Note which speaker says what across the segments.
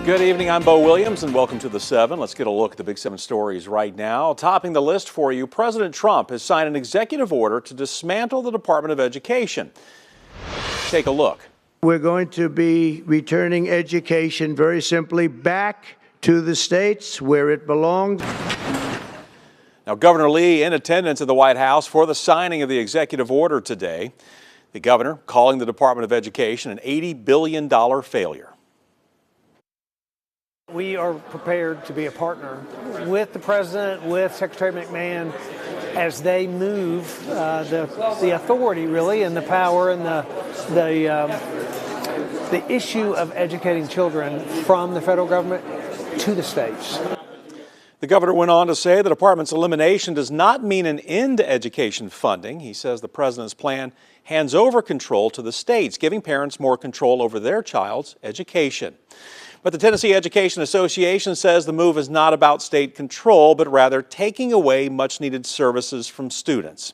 Speaker 1: Good evening, I'm Bo Williams and welcome to the 7. Let's get a look at the Big 7 stories right now. Topping the list for you, President Trump has signed an executive order to dismantle the Department of Education. Take a look.
Speaker 2: We're going to be returning education very simply back to the states where it belongs.
Speaker 1: Now, Governor Lee in attendance at the White House for the signing of the executive order today. The governor calling the Department of Education an $80 billion failure.
Speaker 3: We are prepared to be a partner with the president, with Secretary McMahon, as they move the authority, really, and the power and the issue of educating children from the federal government to the states.
Speaker 1: The governor went on to say the department's elimination does not mean an end to education funding. He says the president's plan hands over control to the states, giving parents more control over their child's education. But the Tennessee Education Association says the move is not about state control, but rather taking away much-needed services from students.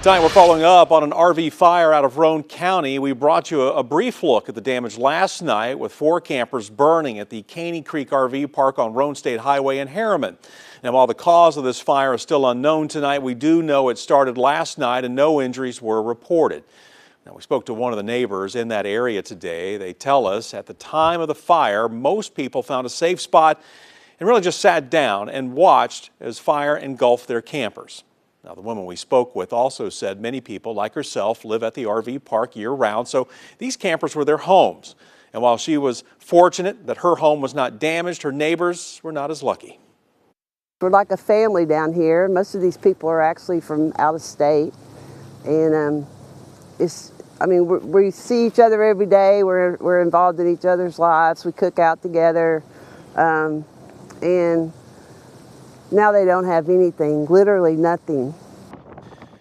Speaker 1: Tonight we're following up on an RV fire out of Roane County. We brought you a brief look at the damage last night with 4 campers burning at the Caney Creek RV Park on Roane State Highway in Harriman. Now, while the cause of this fire is still unknown tonight, we do know it started last night and no injuries were reported. Now, we spoke to one of the neighbors in that area today. They tell us at the time of the fire, most people found a safe spot and really just sat down and watched as fire engulfed their campers. Now, the woman we spoke with also said many people, like herself, live at the RV park year-round, so these campers were their homes. And while she was fortunate that her home was not damaged, her neighbors were not as lucky.
Speaker 4: We're like a family down here. Most of these people are actually from out of state, and we see each other every day. We're involved in each other's lives. We cook out together, and now they don't have anything, literally nothing.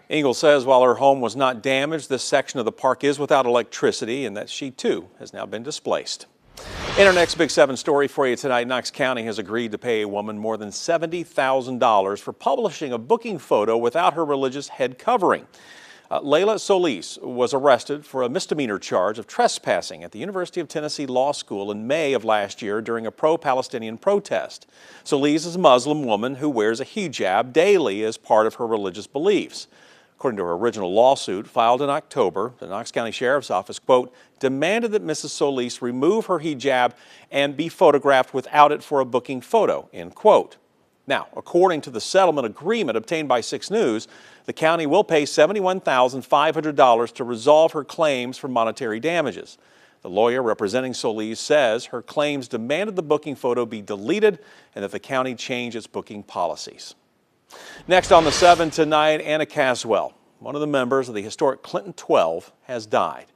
Speaker 1: Ingalls says while her home was not damaged, this section of the park is without electricity and that she too has now been displaced. In our next Big 7 story for you tonight, Knox County has agreed to pay a woman more than $70,000 for publishing a booking photo without her religious head covering. Layla Solis was arrested for a misdemeanor charge of trespassing at the University of Tennessee Law School in May of last year during a pro-Palestinian protest. Solis is a Muslim woman who wears a hijab daily as part of her religious beliefs. According to her original lawsuit filed in October, the Knox County Sheriff's Office, quote, demanded that Mrs. Solis remove her hijab and be photographed without it for a booking photo, end quote. Now, according to the settlement agreement obtained by 6 News, the county will pay $71,500 to resolve her claims for monetary damages. The lawyer representing Solis says her claims demanded the booking photo be deleted and that the county change its booking policies. Next on the 7 tonight, Anna Caswell, one of the members of the historic Clinton 12, has died.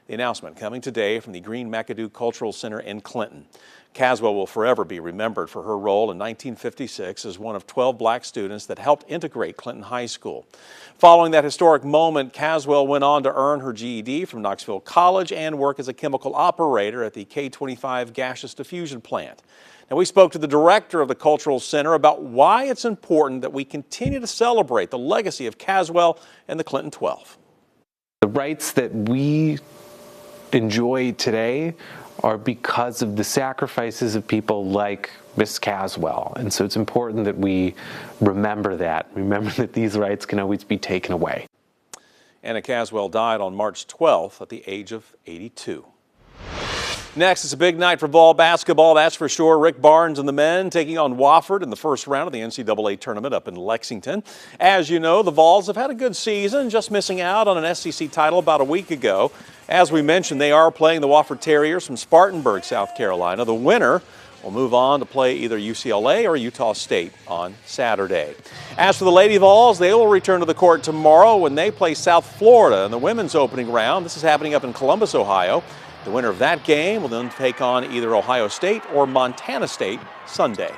Speaker 1: The announcement coming today from the Green McAdoo Cultural Center in Clinton. Caswell will forever be remembered for her role in 1956 as one of 12 black students that helped integrate Clinton High School. Following that historic moment, Caswell went on to earn her GED from Knoxville College and work as a chemical operator at the K-25 gaseous diffusion plant. Now, we spoke to the director of the Cultural Center about why it's important that we continue to celebrate the legacy of Caswell and the Clinton 12.
Speaker 5: The rights that we enjoy today are because of the sacrifices of people like Miss Caswell. And so it's important that we remember that these rights can always be taken away.
Speaker 1: Anna Caswell died on March 12th at the age of 82. Next, it's a big night for ball basketball, that's for sure. Rick Barnes and the men taking on Wofford in the first round of the NCAA tournament up in Lexington. As you know, the Vols have had a good season, just missing out on an SEC title about a week ago. As we mentioned, they are playing the Wofford Terriers from Spartanburg, South Carolina. The winner will move on to play either UCLA or Utah State on Saturday. As for the Lady Vols, they will return to the court tomorrow when they play South Florida in the women's opening round. This is happening up in Columbus, Ohio. The winner of that game will then take on either Ohio State or Montana State Sunday.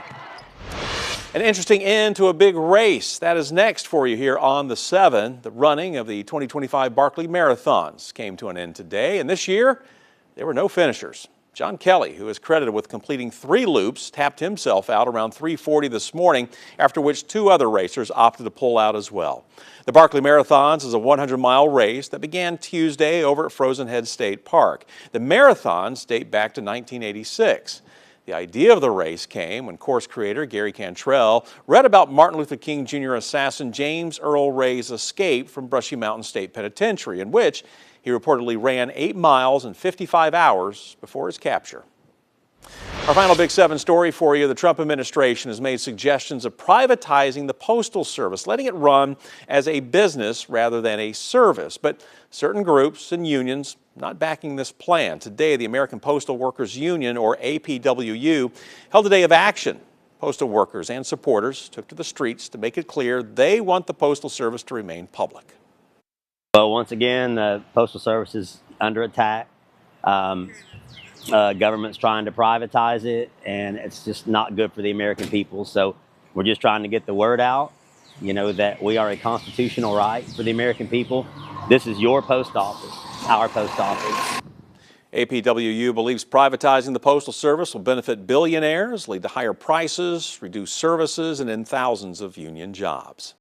Speaker 1: An interesting end to a big race. That is next for you here on the 7. The running of the 2025 Barkley Marathons came to an end today, and this year there were no finishers. John Kelly, who is credited with completing 3 loops, tapped himself out around 3:40 this morning, after which 2 other racers opted to pull out as well. The Barkley Marathons is a 100-mile race that began Tuesday over at Frozen Head State Park. The marathons date back to 1986. The idea of the race came when course creator Gary Cantrell read about Martin Luther King Jr. assassin James Earl Ray's escape from Brushy Mountain State Penitentiary, in which he reportedly ran 8 miles in 55 hours before his capture. Our final Big 7 story for you. The Trump administration has made suggestions of privatizing the Postal Service, letting it run as a business rather than a service. But certain groups and unions not backing this plan. Today, the American Postal Workers Union, or APWU, held a day of action. Postal workers and supporters took to the streets to make it clear they want the Postal Service to remain public.
Speaker 6: Well, once again, the Postal Service is under attack. Government's trying to privatize it, and it's just not good for the American people. So we're just trying to get the word out, that we are a constitutional right for the American people. This is your post office, our post office.
Speaker 1: APWU believes privatizing the Postal Service will benefit billionaires, lead to higher prices, reduce services, and end thousands of union jobs.